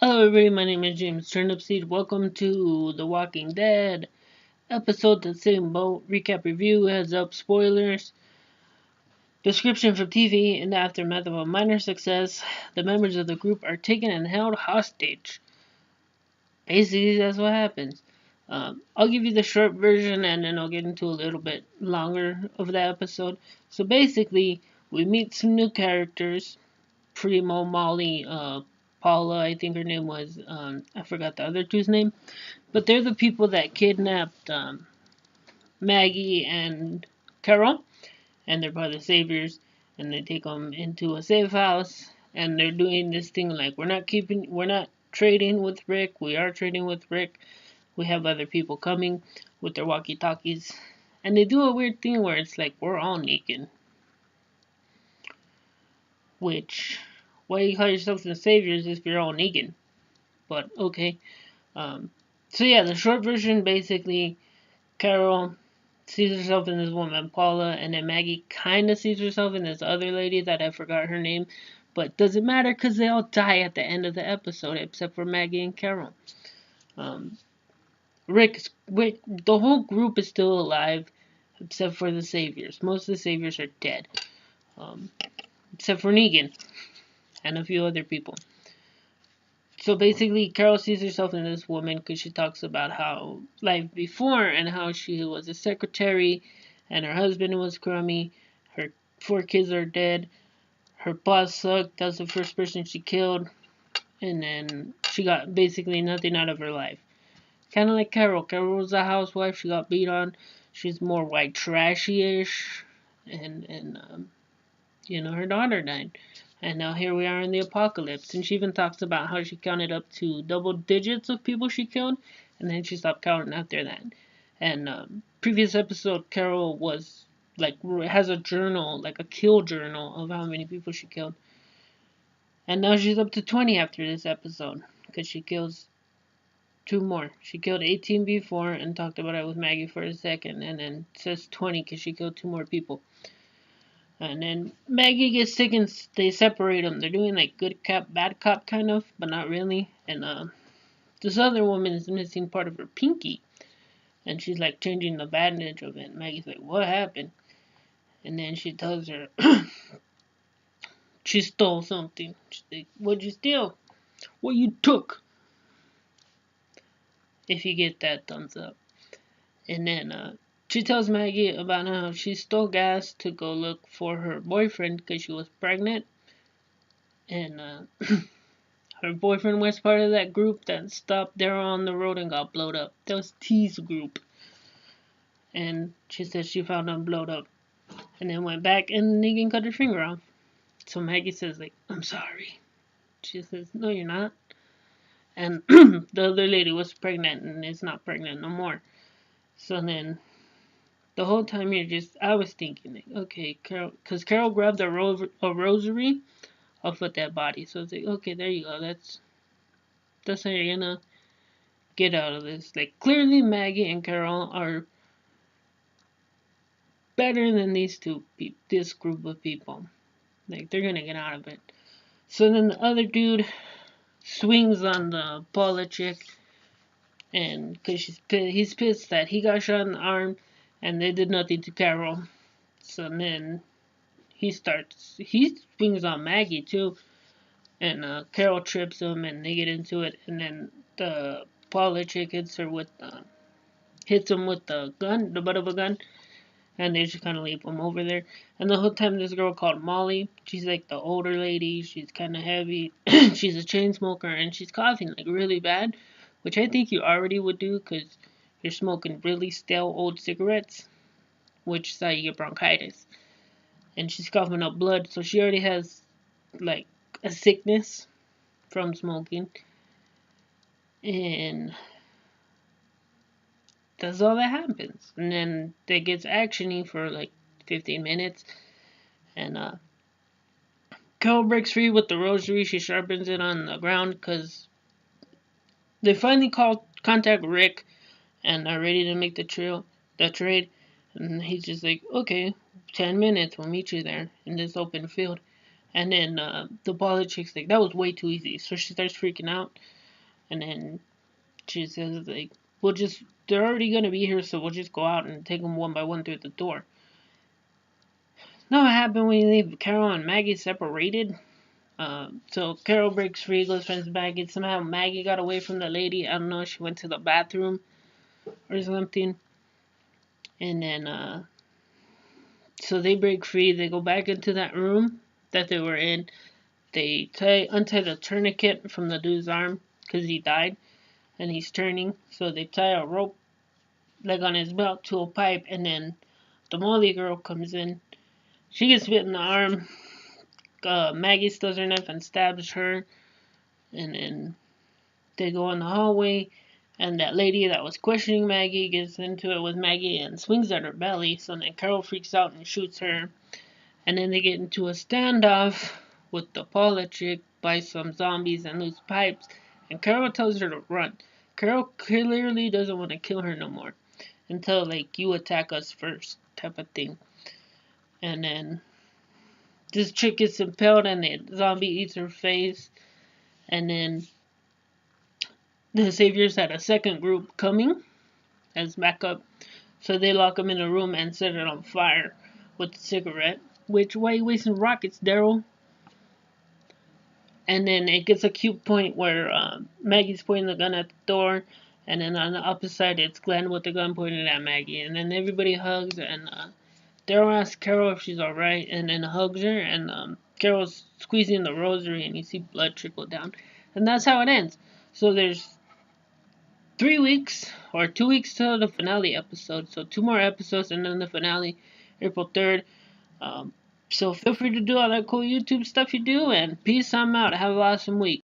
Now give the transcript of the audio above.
Hello everybody, my name is James Turnipseed. Welcome to The Walking Dead episode The Same Boat Recap Review. Heads up, spoilers. Description from TV. In the aftermath of a minor success, the members of the group are taken and held hostage. Basically, that's what happens. I'll give you the short version and then I'll get into a little bit longer of the episode. So basically, we meet some new characters. Primo, Molly, Paula, I think her name was. I forgot the other two's name. But they're the people that kidnapped Maggie and Carol, and they're part of the Saviors, and they take them into a safe house, and they're doing this thing like we're not trading with Rick. We are trading with Rick. We have other people coming with their walkie-talkies, and they do a weird thing where it's like we're all naked. Which, why you call yourself the Saviors if you're all naked? But okay. Um, so yeah, the short version basically, Carol sees herself in this woman, Paula, and then Maggie kind of sees herself in this other lady that I forgot her name. But doesn't matter because they all die at the end of the episode except for Maggie and Carol. Um, Rick, the whole group is still alive except for the Saviors. Most of the Saviors are dead, um, except for Negan and a few other people. So basically, Carol sees herself in this woman because she talks about how life before and how she was a secretary and her husband was crummy. Her 4 kids are dead. Her boss sucked. That's the first person she killed. And then she got basically nothing out of her life. Kind of like Carol. Carol was a housewife. She got beat on. She's more white trashy-ish. And her daughter died. And now here we are in the apocalypse. And she even talks about how she counted up to double digits of people she killed, and then she stopped counting after that. And previous episode, Carol was like has a journal, like a kill journal of how many people she killed. And now she's up to 20 after this episode, because she kills 2 more. She killed 18 before and talked about it with Maggie for a second, and then says 20 because she killed 2 more people. And then Maggie gets sick and they separate them. They're doing like good cop, bad cop kind of, but not really. And this other woman is missing part of her pinky. And she's like changing the bandage of it. And Maggie's like, what happened? And then she tells her she stole something. She's like, what'd you steal? What you took? If you get that thumbs up. And then she tells Maggie about how she stole gas to go look for her boyfriend because she was pregnant. And her boyfriend was part of that group that stopped there on the road and got blowed up. That was T's group. And she said she found them blowed up. And then went back and Negan cut her finger off. So Maggie says, like, I'm sorry. She says, no, you're not. And the other lady was pregnant and is not pregnant no more. So then, the whole time I was thinking, like, okay, Carol, because Carol grabbed a rosary off of that body. So it's like, okay, there you go. That's how you're gonna get out of this. Like, clearly Maggie and Carol are better than this group of people. Like, they're gonna get out of it. So then the other dude swings on the Paula chick, and because he's pissed that he got shot in the arm, and they did nothing to Carol. So then he swings on Maggie too, and Carol trips him, and they get into it, and then the Paula chick hits him with the gun, the butt of a gun, and they just kind of leave him over there. And the whole time, this girl called Molly, she's like the older lady, she's kind of heavy, she's a chain smoker, and she's coughing like really bad, which I think you already would do because you're smoking really stale old cigarettes, which is how you get bronchitis. And she's coughing up blood, so she already has like a sickness from smoking. And that's all that happens. And then that gets actiony for like 15 minutes. And Carol breaks free with the rosary. She sharpens it on the ground because they finally contact Rick and are ready to make the trade. And he's just like, okay, 10 minutes, we'll meet you there in this open field. And then the politics, like, that was way too easy. So she starts freaking out, and then she says, like, they're already gonna be here, so we'll just go out and take them one by one through the door. Now what happened when you leave Carol and Maggie separated? So Carol breaks free, goes friends with Maggie. Somehow Maggie got away from the lady. I don't know, she went to the bathroom or something. And then, so they break free. They go back into that room that they were in. They untie the tourniquet from the dude's arm because he died and he's turning. So they tie a rope like on his belt to a pipe, and then the Molly girl comes in. She gets bit in the arm. Maggie steals her knife and stabs her, and then they go in the hallway, and that lady that was questioning Maggie gets into it with Maggie and swings at her belly, so then Carol freaks out and shoots her, and then they get into a standoff with the Paula chick by some zombies and loose pipes, and Carol tells her to run. Carol clearly doesn't want to kill her no more until, like, you attack us first type of thing. And then this chick gets impaled and the zombie eats her face, and then the Saviors had a second group coming as backup, so they lock him in a room and set it on fire with a cigarette. Which, why are you wasting rockets, Daryl? And then it gets a cute point where Maggie's pointing the gun at the door, and then on the opposite side it's Glenn with the gun pointed at Maggie, and then everybody hugs, and Daryl asks Carol if she's alright, and then hugs her, and Carol's squeezing the rosary, and you see blood trickle down, and that's how it ends. So there's 3 weeks or 2 weeks till the finale episode, so 2 more episodes, and then the finale, April 3rd. So feel free to do all that cool YouTube stuff you do, and peace. I'm out. Have an awesome week.